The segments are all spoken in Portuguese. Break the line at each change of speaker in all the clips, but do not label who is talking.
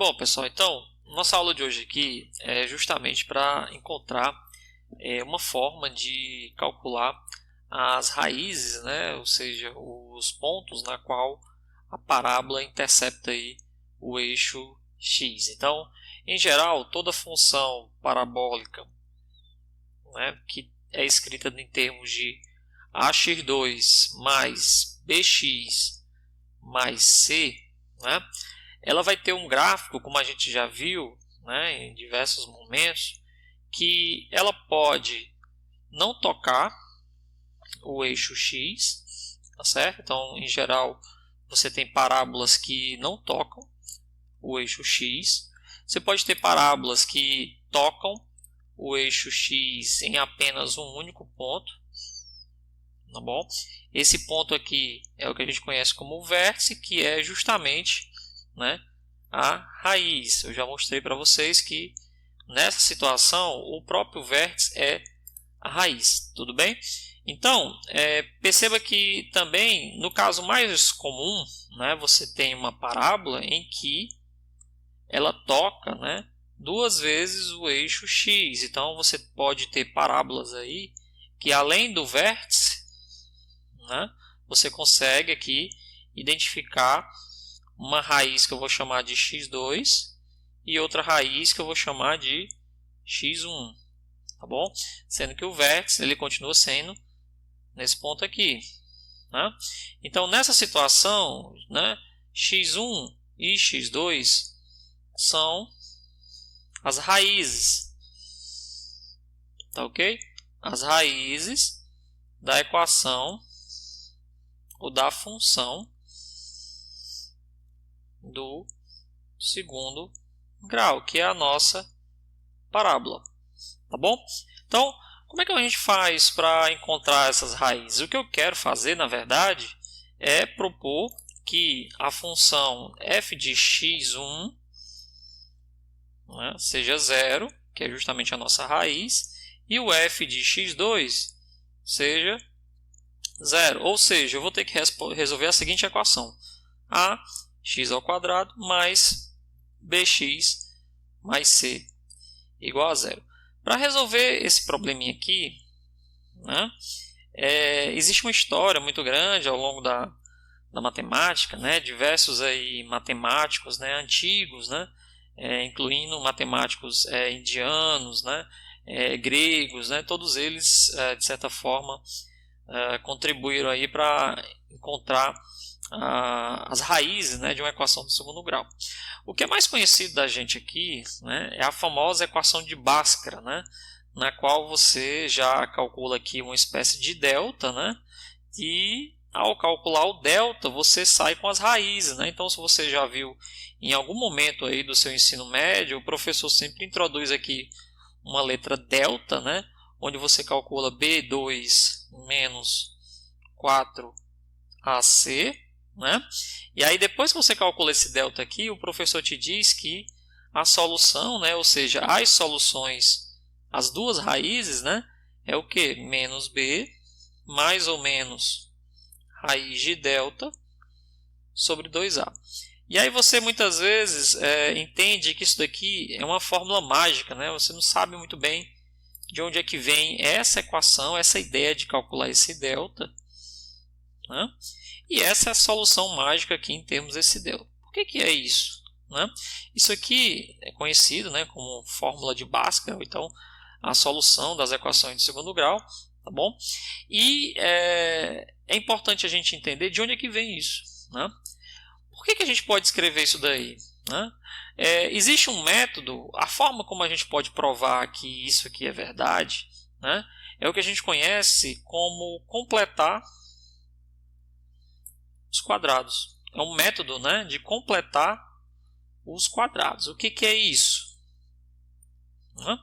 Bom, pessoal, então, nossa aula de hoje aqui é justamente para encontrar uma forma de calcular as raízes, né? Ou seja, os pontos na qual a parábola intercepta aí o eixo x. Então, em geral, toda função parabólica, né, que é escrita em termos de ax2 mais bx mais c, né, ela vai ter um gráfico, como a gente já viu, né, em diversos momentos, que ela pode não tocar o eixo x, tá certo? Então, em geral, você tem parábolas que não tocam o eixo x. Você pode ter parábolas que tocam o eixo x em apenas um único ponto, tá bom? Esse ponto aqui é o que a gente conhece como vértice, que é justamente, né, a raiz. Eu já mostrei para vocês que nessa situação o próprio vértice é a raiz, tudo bem? Então, perceba que também no caso mais comum, né, você tem uma parábola em que ela toca, né, duas vezes o eixo x. Então você pode ter parábolas aí que além do vértice, né, você consegue aqui identificar uma raiz que eu vou chamar de x2 e outra raiz que eu vou chamar de x1, tá bom? Sendo que o vértice ele continua sendo nesse ponto aqui, né? Então nessa situação, né, x1 e x2 são as raízes, tá ok? As raízes da equação ou da função do segundo grau, que é a nossa parábola, tá bom? Então, como é que a gente faz para encontrar essas raízes? O que eu quero fazer, na verdade, é propor que a função f de x1, né, seja zero, que é justamente a nossa raiz, e o f de x2 seja zero. Ou seja, eu vou ter que resolver a seguinte equação: ax² mais bx mais c igual a zero. Para resolver esse probleminha aqui, né, existe uma história muito grande ao longo da matemática, né, diversos aí matemáticos, né, antigos, né, incluindo matemáticos indianos, né, gregos, né, todos eles, de certa forma, contribuíram aí para encontrar as raízes, né, de uma equação do segundo grau. O que é mais conhecido da gente aqui, né, é a famosa equação de Bhaskara, né, na qual você já calcula aqui uma espécie de delta, né, e ao calcular o delta você sai com as raízes, né? Então, se você já viu em algum momento aí do seu ensino médio, o professor sempre introduz aqui uma letra delta, né, onde você calcula B2 menos 4AC, né? E aí depois que você calcula esse delta aqui, o professor te diz que a solução, né, ou seja, as soluções, as duas raízes, né, é o que? Menos B mais ou menos raiz de delta sobre 2A. E aí você muitas vezes entende que isso daqui é uma fórmula mágica, né? Você não sabe muito bem de onde é que vem essa equação, essa ideia de calcular esse delta, né? E essa é a solução mágica aqui em termos desse delta. Por que é isso, né? Isso aqui é conhecido, né, como fórmula de Bhaskara, ou então a solução das equações de segundo grau, tá bom? E é importante a gente entender de onde é que vem isso, né? Por que a gente pode escrever isso daí, né? Existe um método, a forma como a gente pode provar que isso aqui é verdade, né, é o que a gente conhece como completar os quadrados. É um método, né, de completar os quadrados. O que é isso? Né?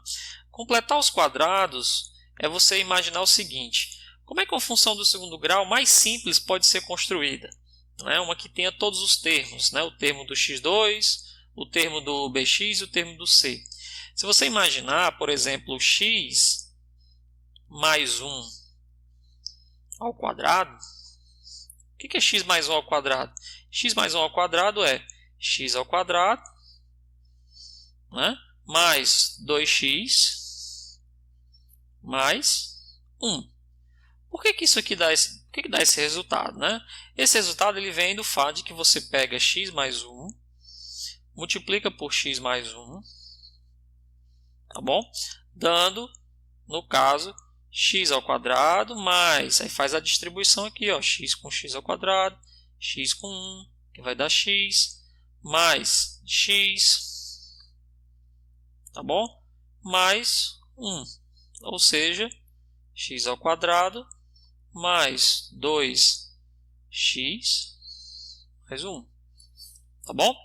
Completar os quadrados é você imaginar o seguinte: como é que uma função do segundo grau mais simples pode ser construída? Né? Uma que tenha todos os termos, né? O termo do x2, o termo do bx e o termo do c. Se você imaginar, por exemplo, x mais 1 ao quadrado, o que é x mais 1 ao quadrado? X mais 1 ao quadrado é x ao quadrado né, mais 2x mais 1. Por que isso aqui dá esse resultado, né? Esse resultado ele vem do fato de que você pega x mais 1, multiplica por x mais 1, tá bom? Dando, no caso, x ao quadrado mais, aí faz a distribuição aqui, ó, x com x ao quadrado, x com 1, que vai dar x, mais x, tá bom? Mais 1, ou seja, x ao quadrado mais 2x mais 1, tá bom?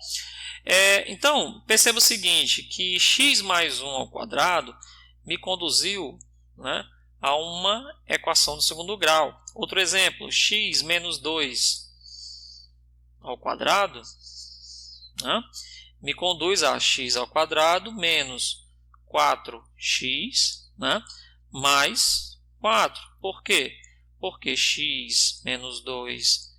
Então, perceba o seguinte, que x mais 1 ao quadrado me conduziu, né, a uma equação do segundo grau. Outro exemplo, x menos 2 ao quadrado, né, me conduz a x ao quadrado menos 4x, né, mais 4. Por quê? Porque x menos 2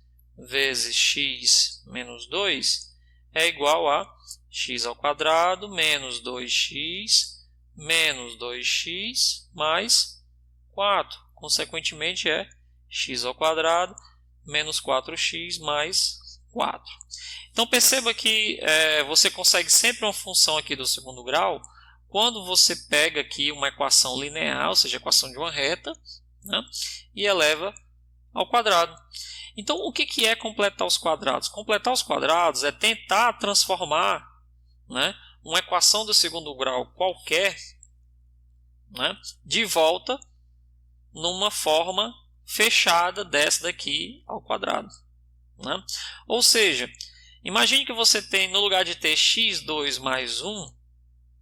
vezes x menos 2 é igual a x ao quadrado menos 2x menos 2x mais 4. Consequentemente, é x ao quadrado menos 4x mais 4. Então, perceba que você consegue sempre uma função aqui do segundo grau quando você pega aqui uma equação linear, ou seja, a equação de uma reta, né, e eleva ao quadrado. Então, o que é completar os quadrados? Completar os quadrados é tentar transformar, né, uma equação do segundo grau qualquer, né, de volta numa forma fechada dessa daqui ao quadrado, né? Ou seja, imagine que você tem, no lugar de ter x2 mais 1,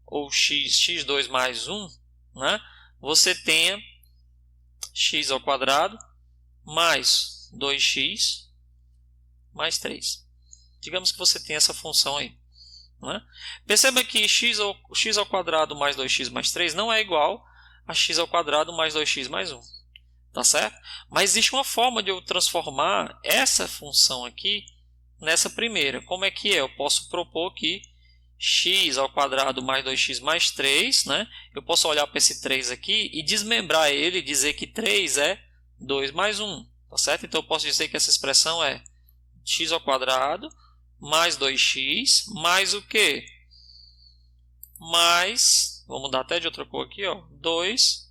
ou x2 mais 1, né, você tenha x ao quadrado mais 2x mais 3. Digamos que você tem essa função aí, né? Perceba que x ao quadrado mais 2x mais 3 não é igual a x ao quadrado mais 2x mais 1. Tá certo? Mas existe uma forma de eu transformar essa função aqui nessa primeira. Como é que é? Eu posso propor que x ao quadrado mais 2x mais 3, né? Eu posso olhar para esse 3 aqui e desmembrar ele e dizer que 3 é 2 mais 1. Tá certo? Então eu posso dizer que essa expressão é x ao quadrado mais 2x mais o quê? Mais, vamos mudar até de outra cor aqui, ó, 2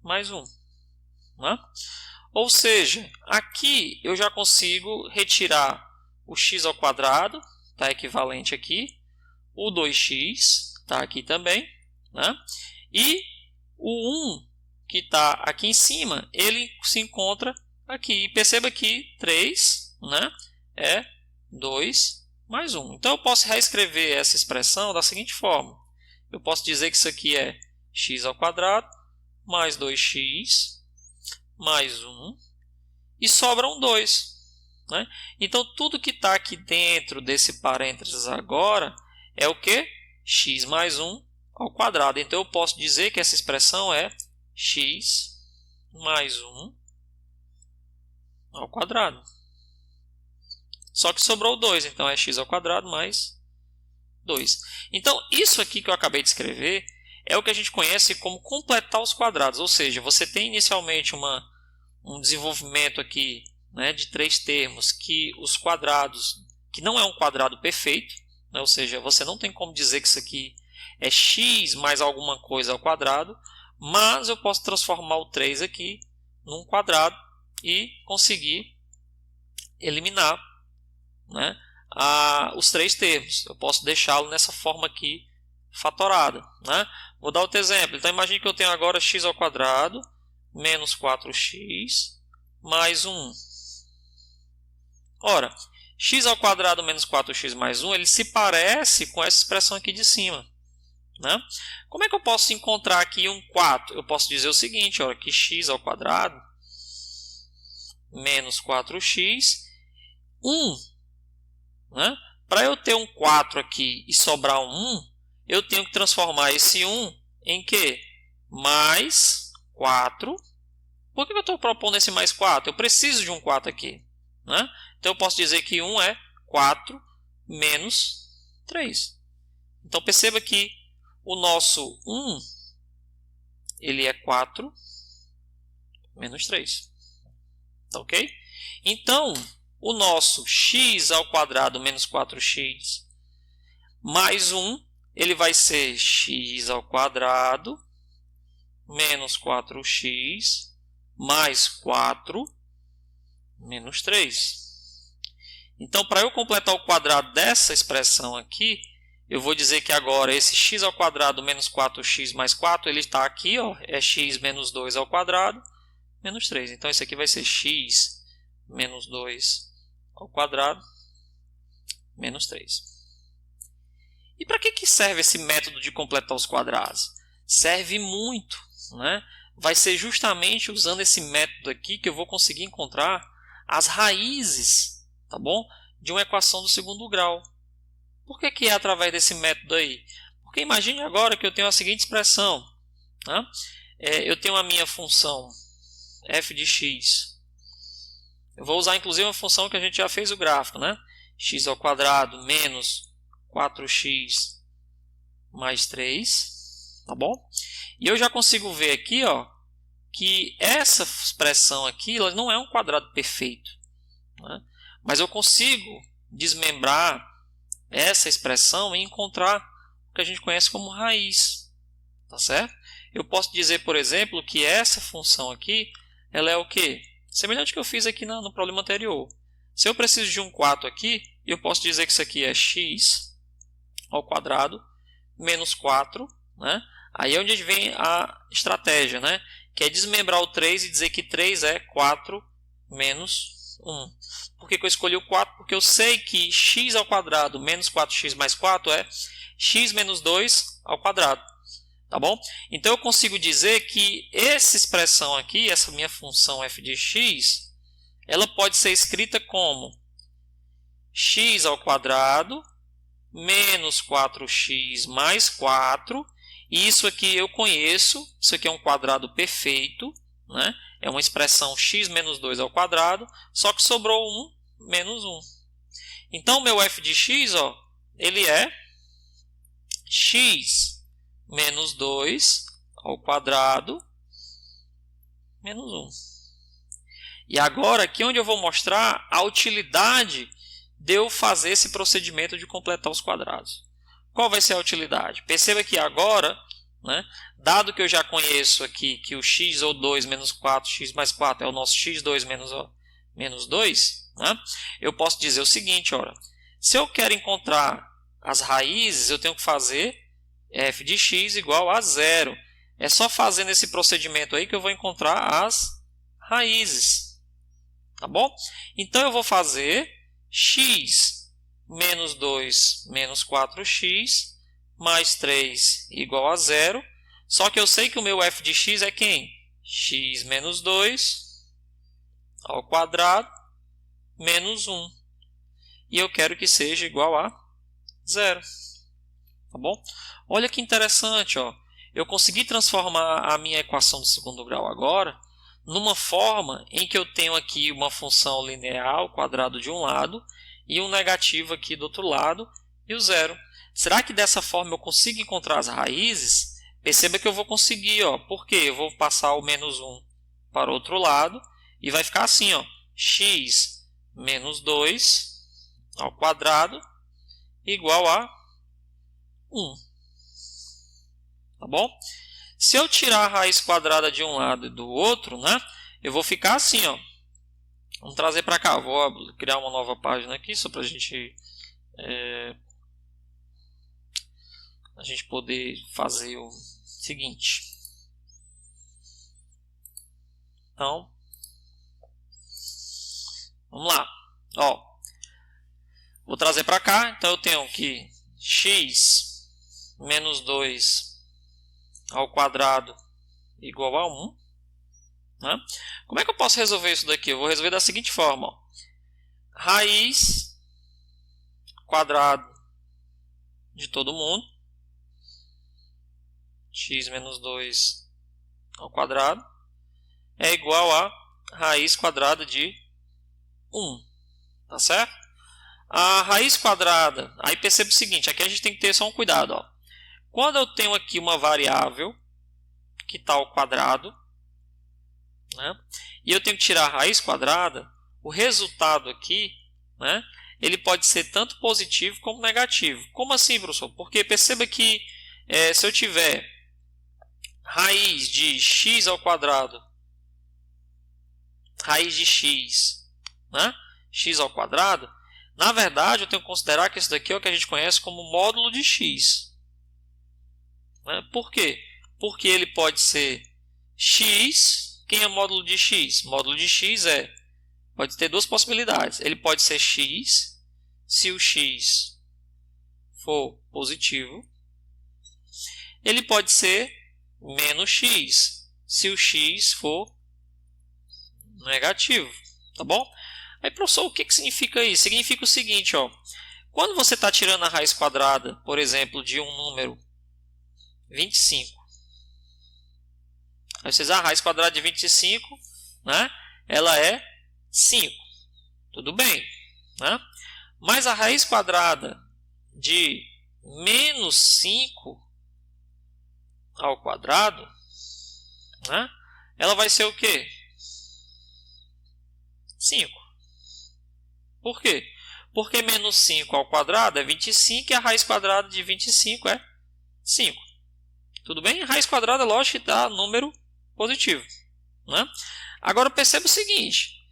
mais 1. Né? Ou seja, aqui eu já consigo retirar o x ao quadrado, está equivalente aqui, o 2x está aqui também, né? E o 1 que está aqui em cima, ele se encontra aqui. E perceba que 3, né, é 2 mais 1. Então eu posso reescrever essa expressão da seguinte forma. Eu posso dizer que isso aqui é x ao quadrado mais 2x mais 1 e sobra um 2. Né? Então, tudo que está aqui dentro desse parênteses agora é o que? X mais 1 ao quadrado. Então, eu posso dizer que essa expressão é x mais 1 ao quadrado. Só que sobrou 2, então é x ao quadrado mais 2. Então, isso aqui que eu acabei de escrever é o que a gente conhece como completar os quadrados. Ou seja, você tem inicialmente um desenvolvimento aqui, né, de 3 termos, que os quadrados, que não é um quadrado perfeito, né, ou seja, você não tem como dizer que isso aqui é x mais alguma coisa ao quadrado, mas eu posso transformar o 3 aqui num quadrado e conseguir eliminar, né, os 3 termos. Eu posso deixá-lo nessa forma aqui, fatorada. Né? Vou dar outro exemplo. Então, imagine que eu tenho agora x ao quadrado menos 4x mais 1. Ora, x ao quadrado menos 4x mais 1, ele se parece com essa expressão aqui de cima. Né? Como é que eu posso encontrar aqui um 4? Eu posso dizer o seguinte, olha, que x ao quadrado menos 4x, 1. Né? Para eu ter um 4 aqui e sobrar um 1, eu tenho que transformar esse 1 em quê? Mais 4. Por que eu estou propondo esse mais 4? Eu preciso de um 4 aqui. Né? Então, eu posso dizer que 1 é 4 menos 3. Então perceba que o nosso 1 ele é 4 menos 3. Tá ok? Então, o nosso x ao quadrado menos 4x mais 1, ele vai ser x ao quadrado menos 4x mais 4 menos 3. Então, para eu completar o quadrado dessa expressão aqui, eu vou dizer que agora esse x ao quadrado menos 4x mais 4, ele está aqui, ó, é x menos 2 ao quadrado menos 3. Então, isso aqui vai ser x menos 2 ao quadrado menos 3. E para que serve esse método de completar os quadrados? Serve muito, né? Vai ser justamente usando esse método aqui que eu vou conseguir encontrar as raízes, tá bom? De uma equação do segundo grau. Por que é através desse método aí? Porque imagine agora que eu tenho a seguinte expressão. Né? Eu tenho a minha função f de x. Eu vou usar inclusive uma função que a gente já fez o gráfico, né? X ao quadrado menos 4x mais 3, tá bom? E eu já consigo ver aqui, ó, que essa expressão aqui ela não é um quadrado perfeito, né? Mas eu consigo desmembrar essa expressão e encontrar o que a gente conhece como raiz, tá certo? Eu posso dizer, por exemplo, que essa função aqui, ela é o quê? Semelhante ao que eu fiz aqui no problema anterior. Se eu preciso de um 4 aqui, eu posso dizer que isso aqui é x ao quadrado menos 4, né? Aí é onde vem a estratégia, né? Que é desmembrar o 3 e dizer que 3 é 4 menos 1. Por que eu escolhi o 4? Porque eu sei que x ao quadrado menos 4x mais 4 é x menos 2 ao quadrado. Tá bom? Então eu consigo dizer que essa expressão aqui, essa minha função f de x, ela pode ser escrita como x ao quadrado menos 4x mais 4. E isso aqui eu conheço, isso aqui é um quadrado perfeito, né? É uma expressão x menos 2 ao quadrado, só que sobrou 1 menos 1. Então, o meu f de x, ó, ele é x menos 2 ao quadrado menos 1. E agora, aqui onde eu vou mostrar a utilidade de eu fazer esse procedimento de completar os quadrados. Qual vai ser a utilidade? Perceba que agora, né, dado que eu já conheço aqui que o x ou 2 menos 4x mais 4 é o nosso x2 menos 2, né, eu posso dizer o seguinte, olha, se eu quero encontrar as raízes, eu tenho que fazer f de x igual a 0. É só fazendo esse procedimento aí que eu vou encontrar as raízes. Tá bom? Então eu vou fazer x menos 2 menos 4x mais 3 igual a 0. Só que eu sei que o meu f de x é quem? X menos 2 ao quadrado menos 1. E eu quero que seja igual a 0. Tá bom? Olha que interessante, ó. Eu consegui transformar a minha equação do segundo grau agora numa forma em que eu tenho aqui uma função linear ao quadrado de um lado e um negativo aqui do outro lado e o 0. Será que dessa forma eu consigo encontrar as raízes? Perceba que eu vou conseguir, ó. Por quê? Eu vou passar o menos 1 para o outro lado e vai ficar assim, ó. X menos 2 ao quadrado igual a 1. Tá bom? Se eu tirar a raiz quadrada de um lado e do outro, né, eu vou ficar assim, ó. Vamos trazer para cá. Vou criar uma nova página aqui só para a gente poder fazer o seguinte. Então, vamos lá. Ó, vou trazer para cá. Então eu tenho que x menos 2 ao quadrado igual a 1. Né? Como é que eu posso resolver isso daqui? Eu vou resolver da seguinte forma. Ó. Raiz quadrado de todo mundo. X menos 2 ao quadrado é igual a raiz quadrada de 1. Tá certo? A raiz quadrada, aí perceba o seguinte, aqui a gente tem que ter só um cuidado. Ó. Quando eu tenho aqui uma variável que está ao quadrado, né, e eu tenho que tirar a raiz quadrada, o resultado aqui, né, ele pode ser tanto positivo como negativo. Como assim, professor? Porque perceba que se eu tiver raiz de x ao quadrado, raiz de x, né, x ao quadrado, na verdade eu tenho que considerar que isso daqui é o que a gente conhece como módulo de x. Né? Por quê? Porque ele pode ser x. Quem é módulo de x? Módulo de x pode ter duas possibilidades. Ele pode ser x, se o x for positivo. Ele pode ser menos x, se o x for negativo. Tá bom? Aí, professor, o que significa isso? Significa o seguinte, ó. Quando você está tirando a raiz quadrada, por exemplo, de um número 25. Aí vocês, a raiz quadrada de 25, né, ela é 5. Tudo bem. Né? Mas a raiz quadrada de menos 5 ao quadrado, né, ela vai ser o quê? 5. Por quê? Porque menos 5 ao quadrado é 25 e a raiz quadrada de 25 é 5. Tudo bem? Raiz quadrada, lógico, que dá número positivo. Né? Agora perceba o seguinte.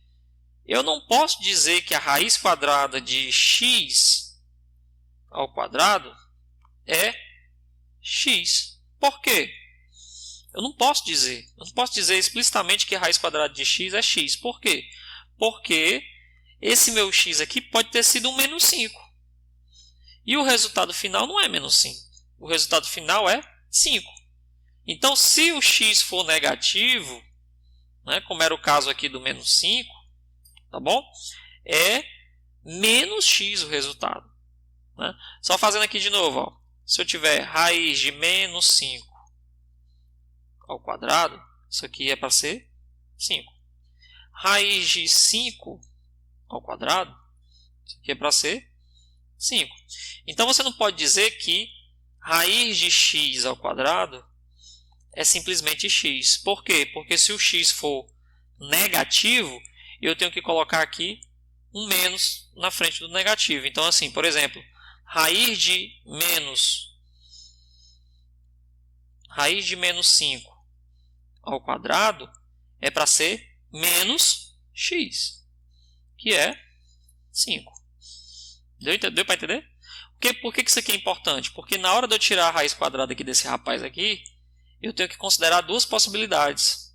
Eu não posso dizer que a raiz quadrada de x ao quadrado é x. Por quê? Eu não posso dizer. Eu não posso dizer explicitamente que a raiz quadrada de x é x. Por quê? Porque esse meu x aqui pode ter sido um menos 5. E o resultado final não é menos 5. O resultado final é 5. Então, se o x for negativo, né, como era o caso aqui do menos 5, tá bom? É menos x o resultado. Né? Só fazendo aqui de novo. Ó. Se eu tiver raiz de menos 5 ao quadrado, isso aqui é para ser 5. Raiz de 5 ao quadrado, isso aqui é para ser 5. Então, você não pode dizer que raiz de x ao quadrado é simplesmente x. Por quê? Porque se o x for negativo, eu tenho que colocar aqui um menos na frente do negativo. Então, assim, por exemplo, raiz de menos 5 ao quadrado é para ser menos x, que é 5. Deu para entender? Por que isso aqui é importante? Porque na hora de eu tirar a raiz quadrada aqui desse rapaz aqui, eu tenho que considerar duas possibilidades.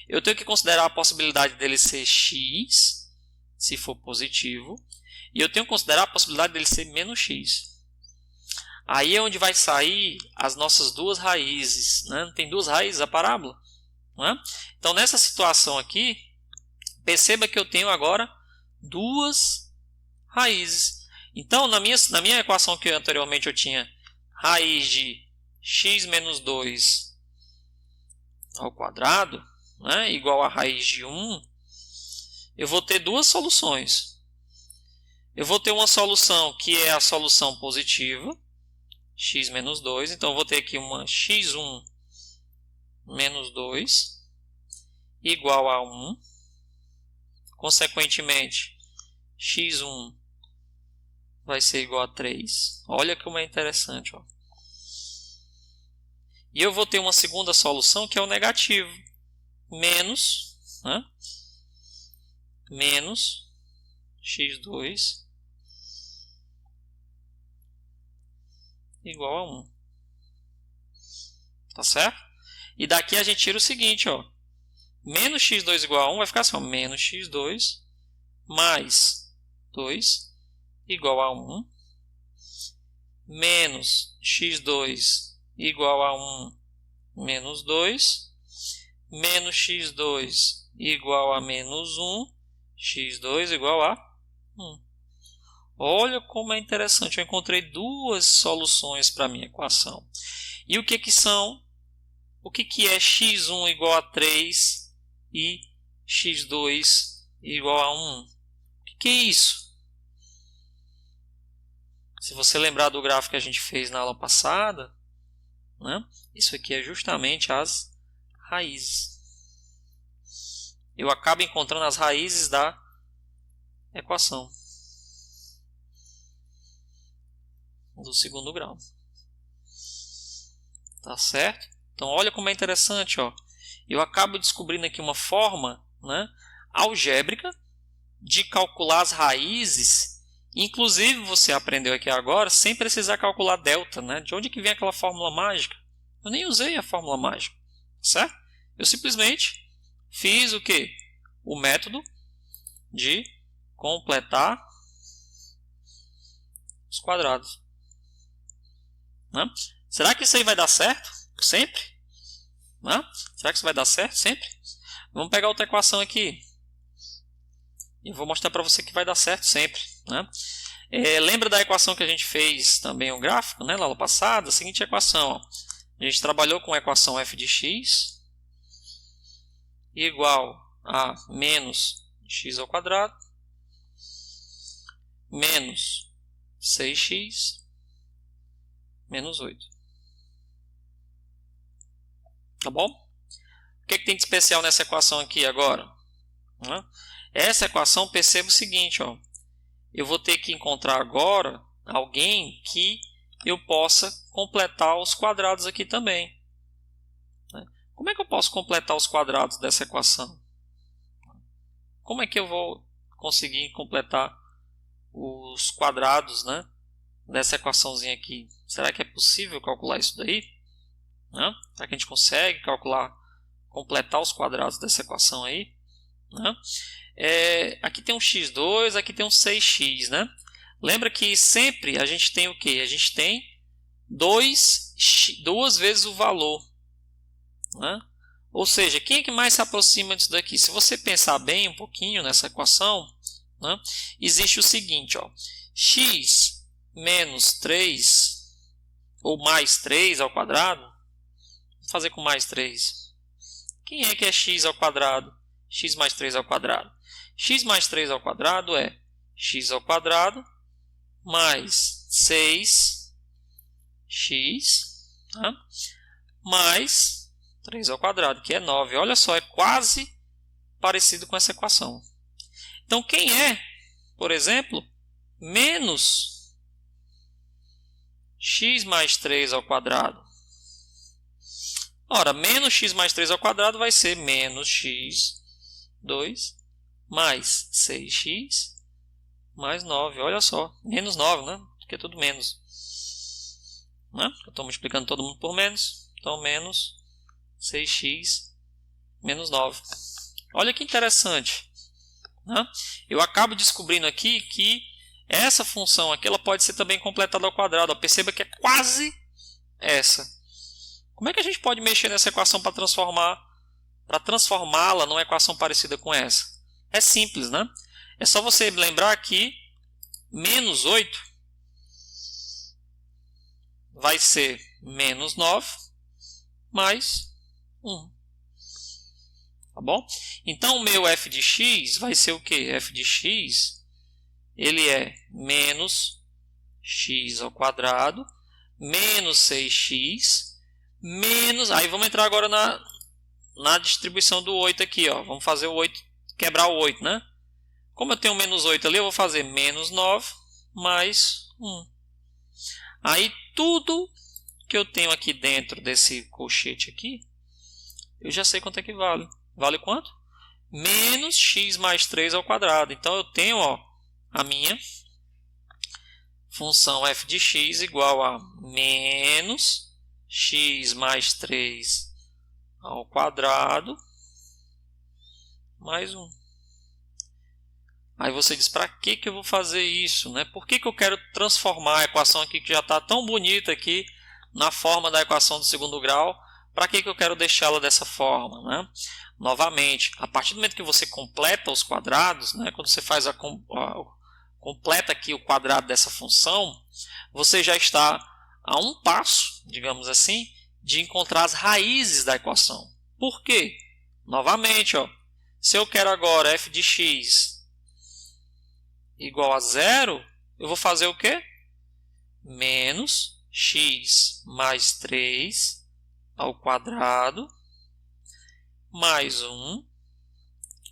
Eu tenho que considerar a possibilidade dele ser x, se for positivo, e eu tenho que considerar a possibilidade dele ser menos x. Aí é onde vai sair as nossas duas raízes. Né? Tem duas raízes a parábola. Né? Então, nessa situação aqui, perceba que eu tenho agora duas raízes. Então, na minha equação que anteriormente eu tinha raiz de x menos 2 ao quadrado, né, igual a raiz de 1, eu vou ter duas soluções. Eu vou ter uma solução que é a solução positiva, x menos 2. Então, eu vou ter aqui uma x1 menos 2 igual a 1. Consequentemente, x1 vai ser igual a 3. Olha como é interessante. Ó. E eu vou ter uma segunda solução que é o negativo. Menos, né? Menos x2 igual a 1. Tá certo? E daqui a gente tira o seguinte, ó. Menos x2 igual a 1 vai ficar assim, ó, menos x2 mais 2 igual a 1. Menos x2 igual a 1 menos 2. Menos x2 igual a menos 1. x2 igual a 1. Olha como é interessante. Eu encontrei duas soluções para a minha equação. E o que são? O que é x1 igual a 3 e x2 igual a 1? O que é isso? Se você lembrar do gráfico que a gente fez na aula passada, né? Isso aqui é justamente as raízes. Eu acabo encontrando as raízes da equação do segundo grau. Tá certo? Então, olha como é interessante, ó. Eu acabo descobrindo aqui uma forma, né, algébrica de calcular as raízes. Inclusive, você aprendeu aqui agora sem precisar calcular delta, né? De onde que vem aquela fórmula mágica? Eu nem usei a fórmula mágica, certo? Eu simplesmente fiz o quê? O método de completar os quadrados. Né? Será que isso aí vai dar certo? Sempre? Né? Será que isso vai dar certo? Sempre? Vamos pegar outra equação aqui. E vou mostrar para você que vai dar certo sempre. Né? Lembra da equação que a gente fez também um gráfico, né, na aula passada? A seguinte equação. Ó. A gente trabalhou com a equação f de x igual a menos x ao quadrado menos 6x menos 8. Tá bom? O que tem de especial nessa equação aqui agora? Essa equação, perceba o seguinte, ó. Eu vou ter que encontrar agora alguém que eu possa completar os quadrados aqui também. Como é que eu posso completar os quadrados dessa equação? Como é que eu vou conseguir completar os quadrados, né, dessa equaçãozinha aqui? Será que é possível calcular isso daí? Né? Será que a gente consegue completar os quadrados dessa equação aí? Né? Aqui tem um x2, aqui tem um 6x, né? Lembra que sempre a gente tem o quê? A gente tem duas vezes o valor. Né? Ou seja, quem é que mais se aproxima disso daqui? Se você pensar bem um pouquinho nessa equação, né, existe o seguinte, ó, x menos 3 ou mais 3 ao quadrado. Vou fazer com mais 3. Quem é que é x ao quadrado? X mais 3 ao quadrado. X mais 3 ao quadrado é x ao quadrado mais 6x, tá? Mais 3 ao quadrado, que é 9. Olha só, é quase parecido com essa equação. Então, quem é, por exemplo, menos x mais 3 ao quadrado? Ora, menos x mais 3 ao quadrado vai ser menos x2 mais 6x mais 9. Olha só, menos 9, né? Porque é tudo menos. Né? Eu estou multiplicando todo mundo por menos. Então, menos 6x menos 9. Olha que interessante. Né? Eu acabo descobrindo aqui que essa função aqui ela pode ser também completada ao quadrado. Perceba que é quase essa. Como é que a gente pode mexer nessa equação para transformá-la numa equação parecida com essa? É simples, né? É só você lembrar que menos 8 vai ser menos 9 mais 1. Tá bom? Então, o meu f de x vai ser o quê? F de x ele é menos x ao quadrado menos 6x menos... Aí vamos entrar agora na distribuição do 8 aqui. Ó. Vamos fazer o 8, quebrar o 8, né? Como eu tenho menos 8 ali, eu vou fazer menos 9 mais 1. Aí tudo que eu tenho aqui dentro desse colchete aqui, eu já sei quanto é que vale. Vale quanto? Menos x mais 3 ao quadrado. Então eu tenho, ó, a minha função f de x igual a menos x mais 3 ao quadrado mais 1. Aí você diz, para que eu vou fazer isso? Né? Por que eu quero transformar a equação aqui que já está tão bonita aqui na forma da equação do segundo grau? Para que eu quero deixá-la dessa forma? Né? Novamente, a partir do momento que você completa os quadrados, né, quando você faz completa aqui o quadrado dessa função, você já está a um passo, digamos assim, de encontrar as raízes da equação. Por quê? Novamente, ó, se eu quero agora f de x igual a 0, eu vou fazer o quê? menos x mais 3 ao quadrado mais 1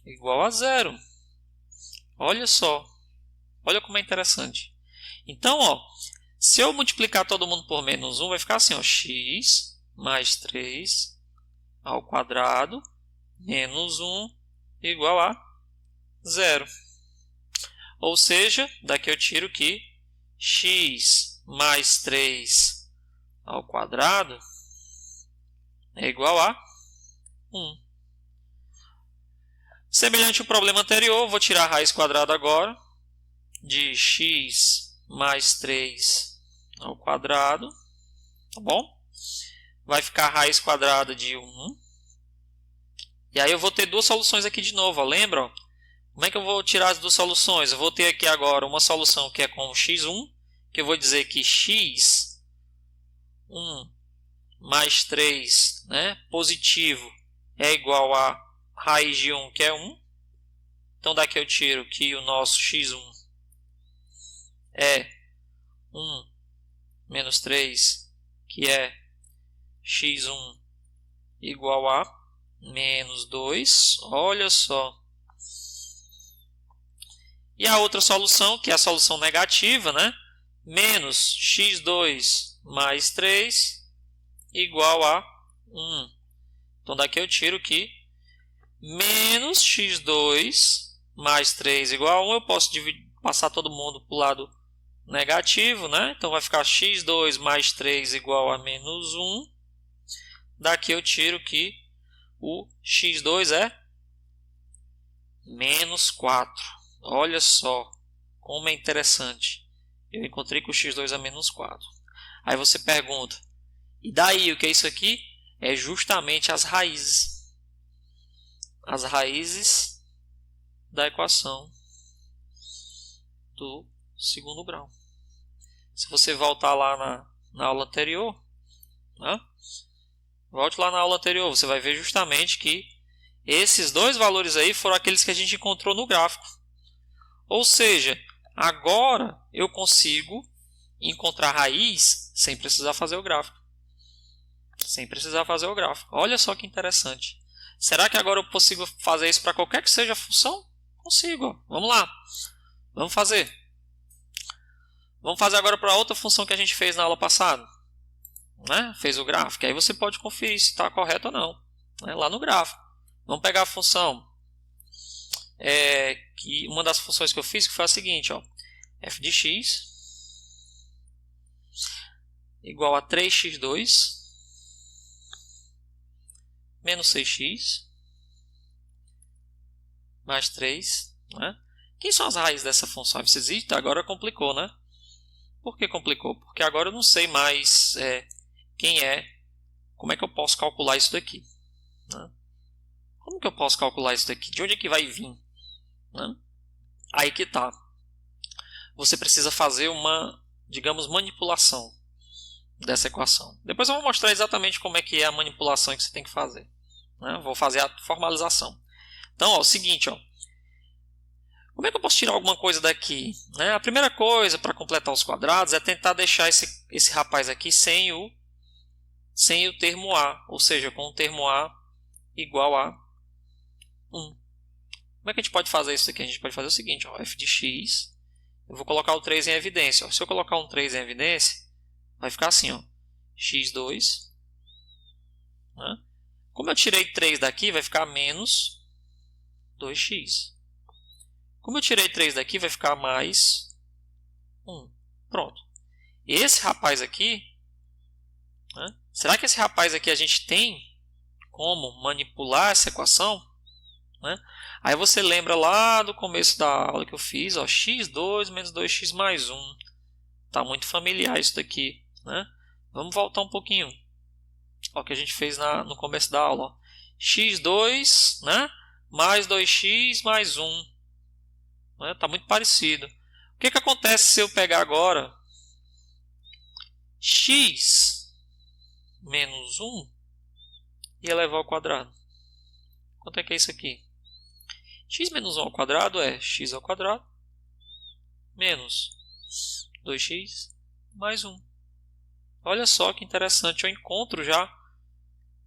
igual a 0. Olha só. Olha como é interessante. Então, ó, se eu multiplicar todo mundo por menos 1, vai ficar assim, ó, x mais 3 ao quadrado menos 1 igual a 0. Ou seja, daqui eu tiro que x mais 3 ao quadrado é igual a 1. Semelhante ao problema anterior, vou tirar a raiz quadrada agora de x mais 3 ao quadrado, tá bom? Vai ficar a raiz quadrada de 1. E aí eu vou ter duas soluções aqui de novo, ó. Lembra? Ó? Como é que eu vou tirar as duas soluções? Eu vou ter aqui agora uma solução que é com x1, que eu vou dizer que x1 mais 3, né, positivo, é igual a raiz de 1, que é 1. Então daqui eu tiro que o nosso x1 é 1 menos 3, que é x1 igual a menos 2. Olha só. E a outra solução, que é a solução negativa, né? Menos x2 mais 3 igual a 1. Então daqui eu tiro que menos x2 mais 3 igual a 1. Eu posso passar todo mundo para o lado negativo, né? Então vai ficar x2 mais 3 igual a menos 1. Daqui eu tiro que o x2 é menos 4. Olha só como é interessante. Eu encontrei que o x2 é menos 4. Aí você pergunta, e daí o que é isso aqui? É justamente as raízes. As raízes da equação do segundo grau. Se você voltar lá na aula anterior, né? Volte lá na aula anterior, você vai ver justamente que esses dois valores aí foram aqueles que a gente encontrou no gráfico. Ou seja, agora eu consigo encontrar raiz sem precisar fazer o gráfico. Sem precisar fazer o gráfico. Olha só que interessante. Será que agora eu consigo fazer isso para qualquer que seja a função? Consigo. Vamos lá. Vamos fazer. Vamos fazer agora para outra função que a gente fez na aula passada. Né? Fez o gráfico. Aí você pode conferir se está correto ou não. Né? Lá no gráfico. Vamos pegar a função. Que uma das funções que eu fiz que foi a seguinte. Ó, f de x igual a 3x2 menos 6x mais 3. Né? Quem são as raízes dessa função? Vocês viram? Agora complicou, né? Por que complicou? Porque agora eu não sei mais quem é. Como é que eu posso calcular isso daqui? Né? Como que eu posso calcular isso daqui? De onde é que vai vir? Né? Aí que tá. Você precisa fazer uma, digamos, manipulação dessa equação. Depois eu vou mostrar exatamente como é que é a manipulação que você tem que fazer. Né? Vou fazer a formalização. Então, ó, o seguinte, ó. Como é que eu posso tirar alguma coisa daqui? Né? A primeira coisa para completar os quadrados é tentar deixar esse rapaz aqui sem o termo A, ou seja, com o termo A igual a 1. Como é que a gente pode fazer isso aqui? A gente pode fazer o seguinte, ó, f de x, eu vou colocar o 3 em evidência. Ó. Se eu colocar um 3 em evidência, vai ficar assim, ó, x2. Né? Como eu tirei 3 daqui, vai ficar menos 2x. Como eu tirei 3 daqui, vai ficar mais 1. Pronto. Esse rapaz aqui, né? Será que esse rapaz aqui a gente tem como manipular essa equação? Né? Aí você lembra lá do começo da aula que eu fiz, ó, x2 menos 2x mais 1. Está muito familiar isso daqui. Né? Vamos voltar um pouquinho ao que a gente fez no começo da aula. Ó. x2, né? Mais 2x mais 1. Está muito parecido. O que acontece se eu pegar agora x menos 1 e elevar ao quadrado? Quanto é que é isso aqui? X menos 1 ao quadrado é x ao quadrado menos 2x mais 1. Olha só que interessante, eu encontro já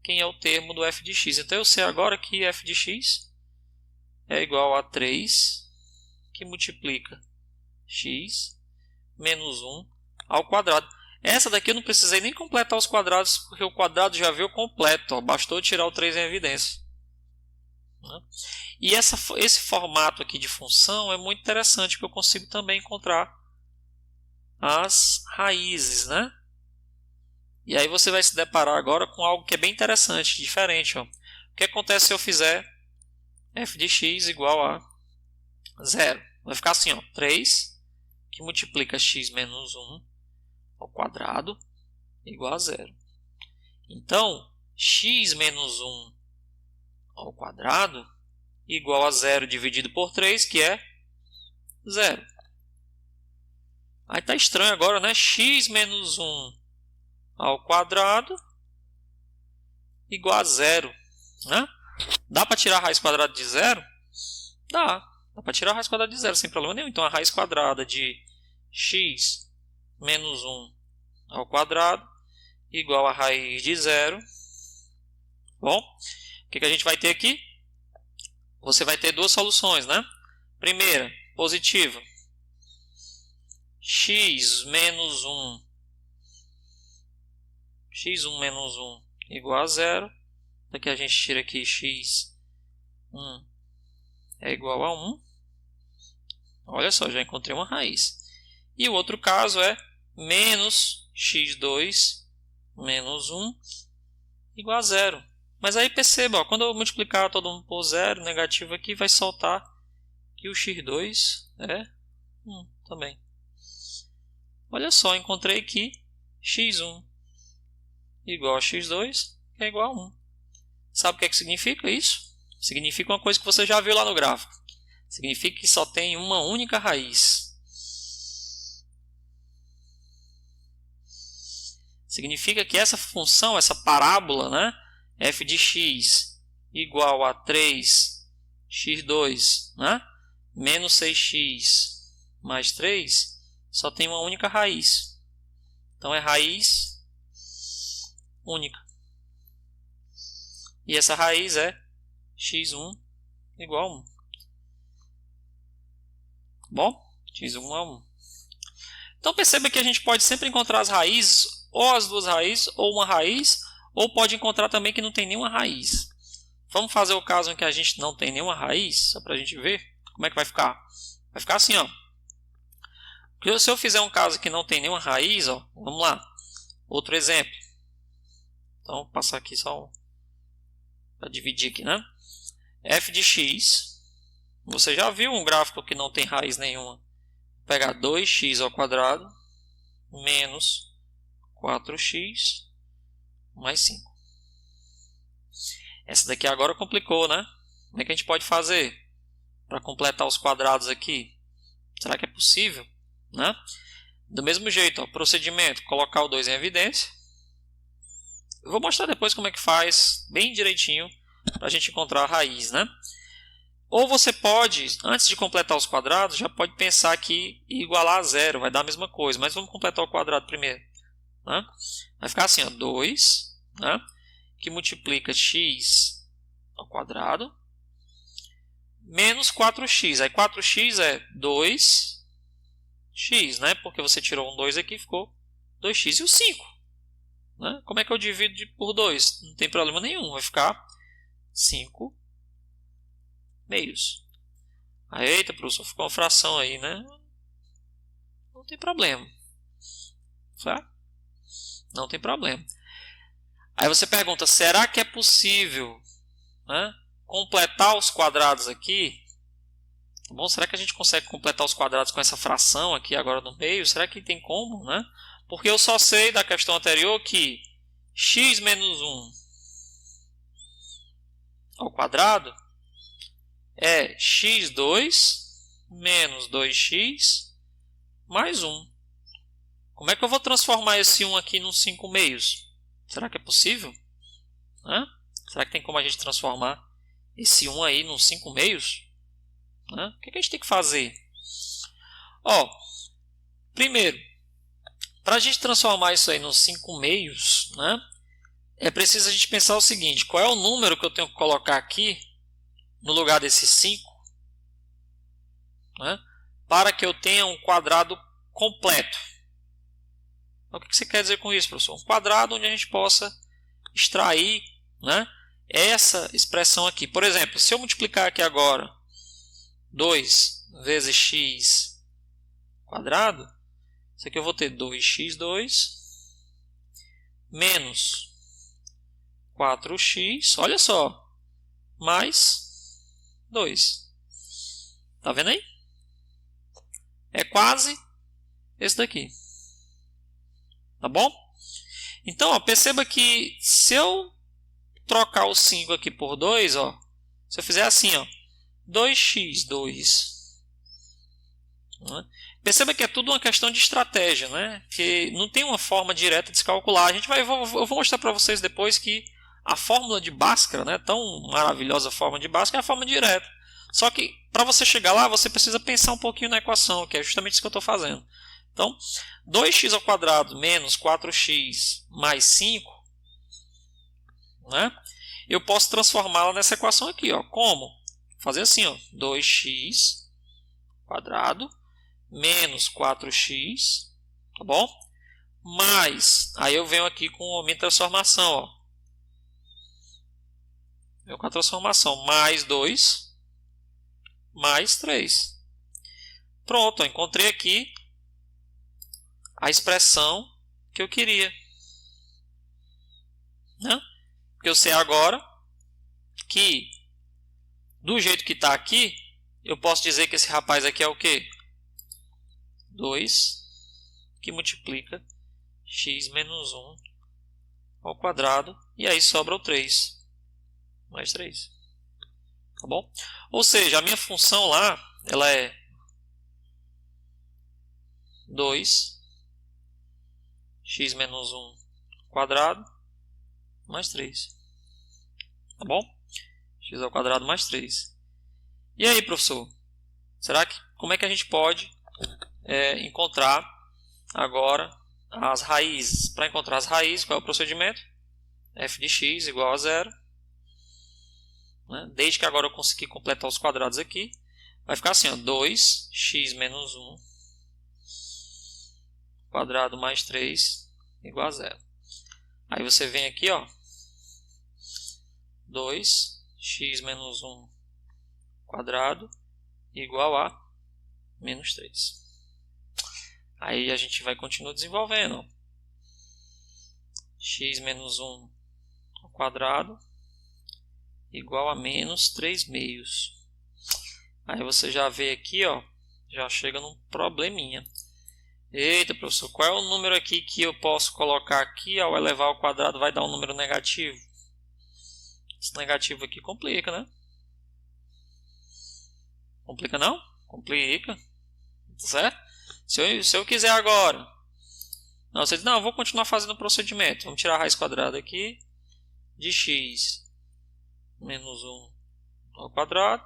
quem é o termo do f de x. Então eu sei agora que f de x é igual a 3, que multiplica x menos 1 ao quadrado. Essa daqui eu não precisei nem completar os quadrados, porque o quadrado já veio completo. Ó, bastou tirar o 3 em evidência. E esse formato aqui de função é muito interessante, porque eu consigo também encontrar as raízes, né? E aí você vai se deparar agora com algo que é bem interessante, diferente. Ó. O que acontece se eu fizer f de x igual a 0? Vai ficar assim, ó, 3, que multiplica x menos 1 ao quadrado, igual a 0. Então, x menos 1 ao quadrado igual a 0 dividido por 3, que é 0. Aí está estranho agora, né? X menos 1 ao quadrado igual a 0. Né? Dá para tirar a raiz quadrada de 0? Dá para tirar a raiz quadrada de 0 sem problema nenhum. Então, a raiz quadrada de x menos 1 ao quadrado igual a raiz de 0. Bom, o que a gente vai ter aqui? Você vai ter duas soluções, né? Primeira, positiva. X menos 1. X1 menos 1 igual a 0. Daqui a gente tira aqui x1 é igual a 1. Olha só, já encontrei uma raiz. E o outro caso é menos x2 menos 1 igual a 0. Mas aí perceba, ó, quando eu multiplicar todo mundo por 0, negativo aqui, vai soltar que o x2 é 1 também. Olha só, encontrei que x1 igual a x2 é igual a 1. Sabe o que significa isso? Significa uma coisa que você já viu lá no gráfico. Significa que só tem uma única raiz. Significa que essa função, essa parábola, né, f de x igual a 3x2, né, menos 6x mais 3, só tem uma única raiz. Então é raiz única. E essa raiz é x1 igual a 1. Bom, x1 é 1. Então perceba que a gente pode sempre encontrar as raízes, ou as duas raízes, ou uma raiz, ou pode encontrar também que não tem nenhuma raiz. Vamos fazer o caso em que a gente não tem nenhuma raiz, só para a gente ver como é que vai ficar. Vai ficar assim, ó. Se eu fizer um caso que não tem nenhuma raiz, ó, vamos lá. Outro exemplo. Então, vou passar aqui só para dividir aqui, né? F de x. Você já viu um gráfico que não tem raiz nenhuma. Vou pegar 2x ao quadrado menos 4x mais 5. Essa daqui agora complicou, né? Como é que a gente pode fazer para completar os quadrados aqui? Será que é possível? Né? Do mesmo jeito, ó, procedimento, colocar o 2 em evidência. Eu vou mostrar depois como é que faz bem direitinho para a gente encontrar a raiz, né? Ou você pode, antes de completar os quadrados, já pode pensar aqui e igualar a 0, vai dar a mesma coisa, mas vamos completar o quadrado primeiro. Né? Vai ficar assim, ó, 2, né? Que multiplica x ao quadrado menos 4x. Aí 4x é 2x, né? Porque você tirou um 2 aqui, ficou 2x. E o 5? Né? Como é que eu divido por 2? Não tem problema nenhum, vai ficar 5 meios. Aí, eita, professor, ficou uma fração aí, né? Não tem problema. Certo? Não tem problema. Aí você pergunta, será que é possível, né, completar os quadrados aqui? Bom, será que a gente consegue completar os quadrados com essa fração aqui agora no meio? Será que tem como, né? Porque eu só sei da questão anterior que x menos 1 ao quadrado é x2 menos 2x mais 1. Como é que eu vou transformar esse 1 aqui num 5 meios? Será que é possível? Né? Será que tem como a gente transformar esse 1 aí num 5 meios? Né? O que a gente tem que fazer? Ó, primeiro, para a gente transformar isso aí nos 5 meios, né, é preciso a gente pensar o seguinte: qual é o número que eu tenho que colocar aqui no lugar desses 5, né, para que eu tenha um quadrado completo. Então, o que você quer dizer com isso, professor? Um quadrado onde a gente possa extrair, né, essa expressão aqui. Por exemplo, se eu multiplicar aqui agora 2 vezes x quadrado, isso aqui eu vou ter 2x2 menos 4x, olha só, mais 2. Tá vendo aí? É quase esse daqui. Tá bom? Então, ó, perceba que se eu trocar o 5 aqui por 2, ó, se eu fizer assim, ó, 2x2, né? Perceba que é tudo uma questão de estratégia, né? Que não tem uma forma direta de se calcular. Eu vou mostrar para vocês depois que a fórmula de Bhaskara, né, tão maravilhosa forma de Bhaskara, é a forma direta. Só que para você chegar lá, você precisa pensar um pouquinho na equação, que é justamente isso que eu estou fazendo. Então, 2x ao quadrado menos 4x mais 5, né, eu posso transformá-la nessa equação aqui. Ó. Como? Fazer assim, ó, 2x quadrado menos 4x, tá bom? Mais, aí eu venho aqui com a minha transformação, ó. Venho com a transformação, mais 2, mais 3. Pronto, eu encontrei aqui a expressão que eu queria. Né? Porque eu sei agora que, do jeito que está aqui, eu posso dizer que esse rapaz aqui é o quê? 2 que multiplica x menos 1 ao quadrado, e aí sobra o 3, mais 3. Tá bom? Ou seja, a minha função lá, ela é 2 x menos 1 ao quadrado mais 3. Tá bom? X ao quadrado mais 3. E aí, professor? Como é que a gente pode encontrar agora as raízes? Para encontrar as raízes, qual é o procedimento? F de x igual a 0. Né? Desde que agora eu consegui completar os quadrados aqui, vai ficar assim, ó, 2x menos 1 quadrado mais 3 igual a 0. Aí você vem aqui, ó, 2x menos 1 quadrado igual a menos 3. Aí a gente vai continuar desenvolvendo. Ó. X menos 1 ao quadrado igual a menos 3 meios. Aí você já vê aqui, ó, já chega num probleminha. Eita, professor, qual é o número aqui que eu posso colocar aqui ao elevar ao quadrado vai dar um número negativo? Esse negativo aqui complica, né? Complica não? Complica. Certo? Se eu quiser agora... Não, você diz, não, eu vou continuar fazendo o procedimento. Vamos tirar a raiz quadrada aqui de x menos 1 ao quadrado.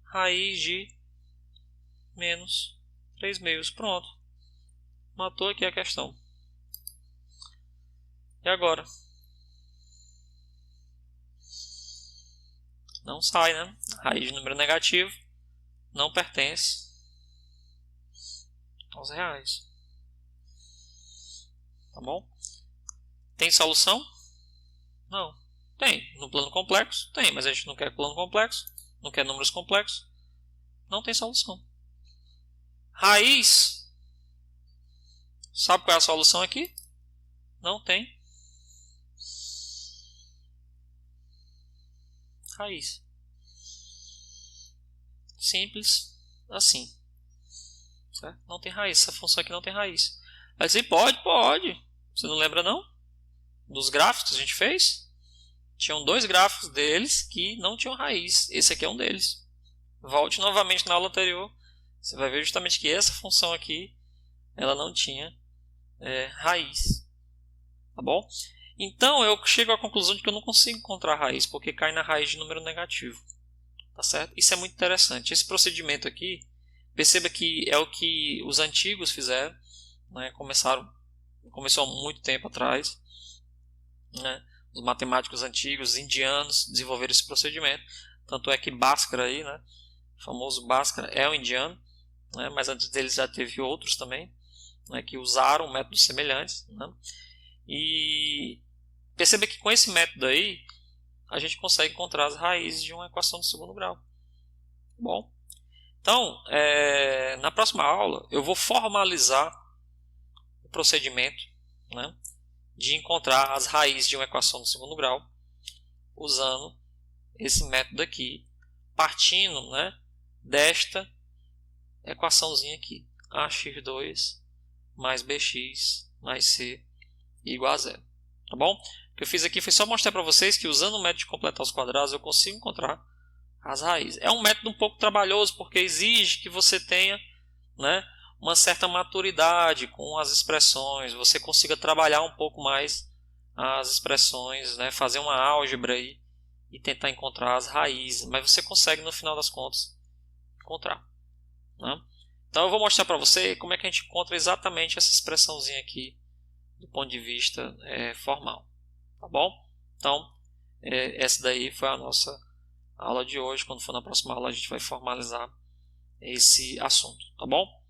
Raiz de menos 3 meios. Pronto. Matou aqui a questão. E agora? Não sai, né? Raiz de número negativo não pertence aos reais. Tá bom? Tem solução? Não. Tem. No plano complexo? Tem, mas a gente não quer plano complexo. Não quer números complexos. Não tem solução. Raiz. Sabe qual é a solução aqui? Não tem. Raiz. Simples assim. Certo? Não tem raiz. Essa função aqui não tem raiz. Aí você pode. Você não lembra não? Dos gráficos que a gente fez? Tinham 2 gráficos deles que não tinham raiz. Esse aqui é um deles. Volte novamente na aula anterior. Você vai ver justamente que essa função aqui ela não tinha raiz. Tá bom? Então eu chego à conclusão de que eu não consigo encontrar raiz, porque cai na raiz de número negativo. Tá certo? Isso é muito interessante. Esse procedimento aqui, perceba que é o que os antigos fizeram. né, começou há muito tempo atrás, né, os matemáticos antigos indianos desenvolveram esse procedimento. Tanto é que Bhaskara aí, né, o famoso Bhaskara é um indiano, né, mas antes deles já teve outros também, né, que usaram métodos semelhantes, né, e perceba que com esse método aí a gente consegue encontrar as raízes de uma equação de segundo grau. Bom, então na próxima aula eu vou formalizar o procedimento, né, de encontrar as raízes de uma equação de segundo grau usando esse método aqui, partindo, né, desta equaçãozinha aqui, ax2 mais bx mais c igual a zero. Tá bom? O que eu fiz aqui foi só mostrar para vocês que usando o método de completar os quadrados eu consigo encontrar as raízes. É um método um pouco trabalhoso porque exige que você tenha, né, uma certa maturidade com as expressões, você consiga trabalhar um pouco mais as expressões, né, fazer uma álgebra aí e tentar encontrar as raízes, mas você consegue no final das contas encontrar, né? Então eu vou mostrar para você como é que a gente encontra exatamente essa expressãozinha aqui do ponto de vista formal, tá bom? Então essa daí foi a nossa aula de hoje. Quando for na próxima aula a gente vai formalizar esse assunto, tá bom?